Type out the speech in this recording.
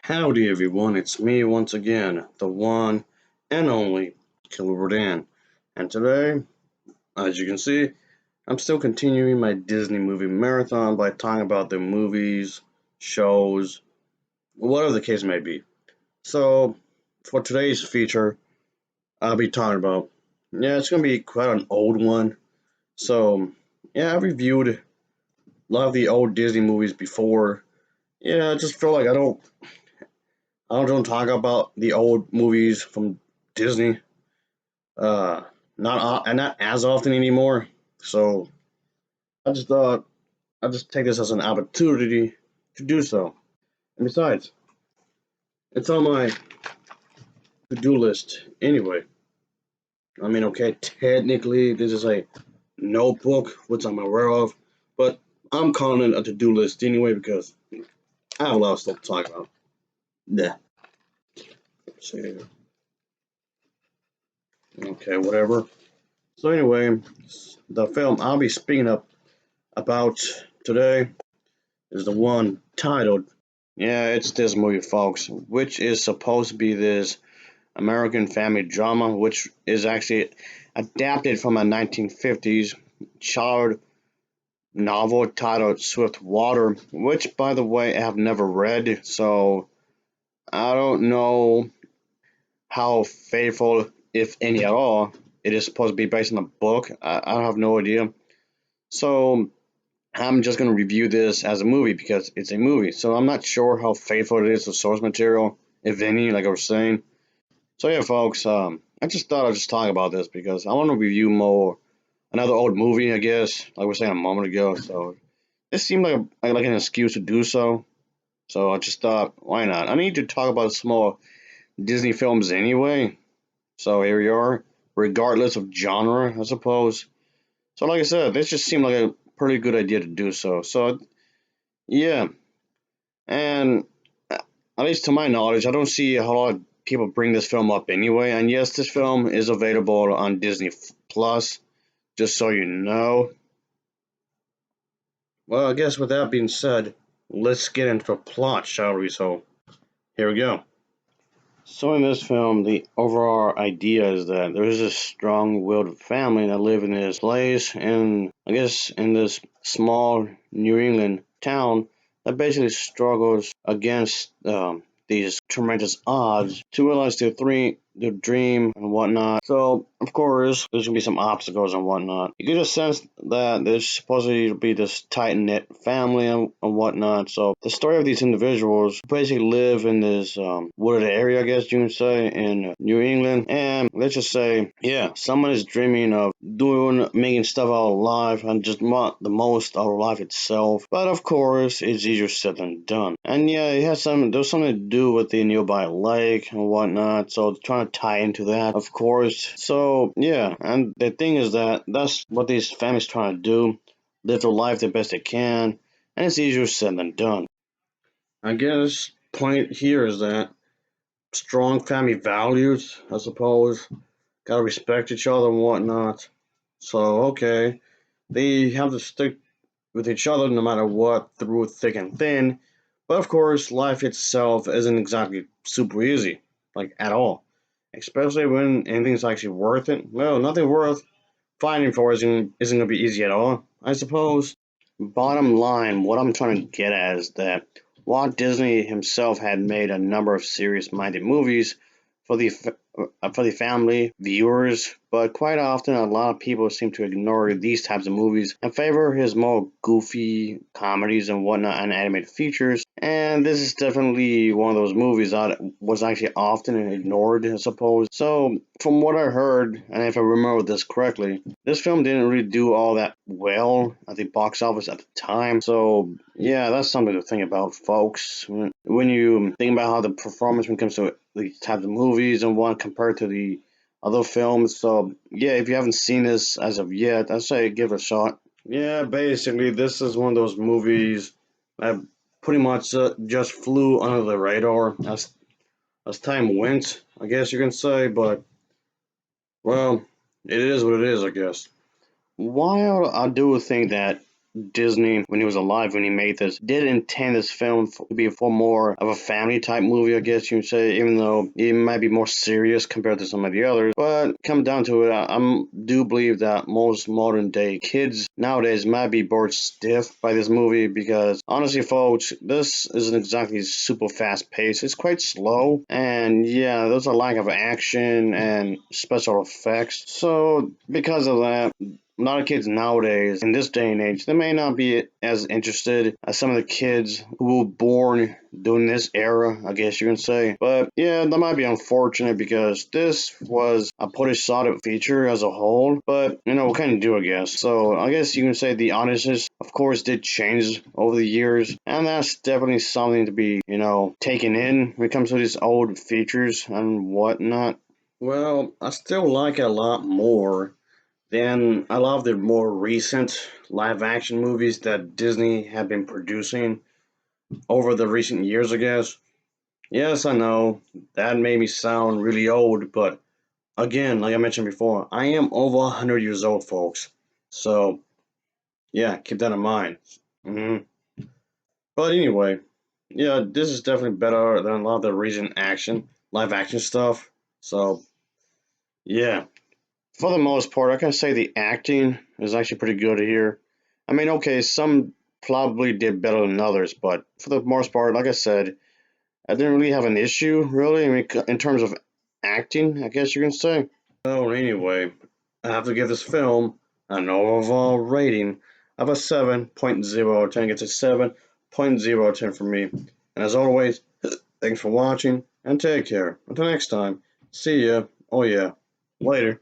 Howdy everyone, it's me once again, the one and only Calloways. And today, as you can see, I'm still continuing my Disney movie marathon by talking about the movies, shows, whatever the case may be. So, for today's feature, I'll be talking about, it's going to be quite an old one. So, I reviewed a lot of the old Disney movies before. I just feel like I don't talk about the old movies from Disney, uh, not as often anymore. So I just thought I'd just take this as an opportunity to do so. And besides, it's on my to-do list anyway. I mean, okay, technically this is a notebook, which I'm aware of, but I'm calling it a to-do list anyway because I have a lot of stuff to talk about. Yeah. So, okay, whatever. So anyway, the film I'll be speaking up about today is the one titled, it's this movie, folks, which is supposed to be this American family drama, which is actually adapted from a 1950s child novel titled Swift Water, which, by the way, I have never read, so I don't know how faithful, if any at all, it is supposed to be based on a book. I have no idea. So I'm just gonna review this as a movie because it's a movie. So I'm not sure how faithful it is to source material, if any, like I was saying. So yeah, folks, I just thought I'd just talk about this because I want to review more another old movie, I guess, like we were saying a moment ago. So this seemed like an excuse to do so. So I just thought, why not? I need to talk about some more Disney films anyway. So here we are, regardless of genre, I suppose. So like I said, this just seemed like a pretty good idea to do so. So yeah, and at least to my knowledge, I don't see a lot of people bring this film up anyway. And yes, this film is available on Disney Plus, just so you know. Well, I guess with that being said, let's get into the plot, shall we? So here we go. So in this film, the overall idea is that there is this strong-willed family that live in this place, and I guess in this small New England town that basically struggles against these tremendous odds to realize their dream and whatnot. So of course, there's gonna be some obstacles and whatnot. You get a sense that there's supposedly to be this tight knit family and whatnot. So the story of these individuals basically live in this wooded area, I guess you can say, in New England. And let's just say, yeah, someone is dreaming of making stuff out of life and just want the most out of life itself. But of course, it's easier said than done. And yeah, there's something to do with the nearby lake and whatnot. So trying to tie into that, of course. So yeah, and the thing is that that's what these families trying to do, live their life the best they can, and it's easier said than done. I guess point here is that strong family values, I suppose, gotta respect each other and whatnot. So okay, they have to stick with each other no matter what, through thick and thin. But of course, life itself isn't exactly super easy, like at all. Especially when anything's actually worth it. Well, nothing worth fighting for isn't gonna be easy at all, I suppose. Bottom line, what I'm trying to get at is that Walt Disney himself had made a number of serious-minded movies for the family viewers, but quite often a lot of people seem to ignore these types of movies and favor his more goofy comedies and whatnot and animated features. And this is definitely one of those movies that was actually often ignored, I suppose. So, from what I heard, and if I remember this correctly, this film didn't really do all that well at the box office at the time. So, yeah, that's something to think about, folks. When you think about how the performance when it comes to these types of movies and one compared to the other films. So, yeah, if you haven't seen this as of yet, I'd say give it a shot. Yeah, basically, this is one of those movies that pretty much just flew under the radar as time went, I guess you can say. But well, it is what it is, I guess. While I do think that Disney, when he was alive, when he made this, did intend this film to be for more of a family type movie, I guess you would say, even though it might be more serious compared to some of the others. But come down to it, I do believe that most modern day kids nowadays might be bored stiff by this movie because honestly, folks, this isn't exactly super fast paced. It's quite slow, and yeah, there's a lack of action and special effects. So because of that, a lot of kids nowadays, in this day and age, they may not be as interested as some of the kids who were born during this era, I guess you can say. But yeah, that might be unfortunate because this was a pretty solid feature as a whole. But you know, what can you do, I guess? So I guess you can say the audiences, of course, did change over the years, and that's definitely something to be, taken in when it comes to these old features and whatnot. Well, I still like it a lot more. Then I love the more recent live action movies that Disney have been producing over the recent years, I guess. Yes, I know that made me sound really old, but again, like I mentioned before, I am over 100 years old, folks. So, yeah, keep that in mind. hmm But anyway, yeah, this is definitely better than a lot of the recent live action stuff. So, yeah, for the most part, I can say the acting is actually pretty good here. I mean, okay, some probably did better than others, but for the most part, like I said, I didn't really have an issue, really. I mean, in terms of acting, I guess you can say. So, anyway, I have to give this film an overall rating of a 7.0 It's a 7.0 for me. And as always, thanks for watching and take care. Until next time, see ya. Oh, yeah. Later.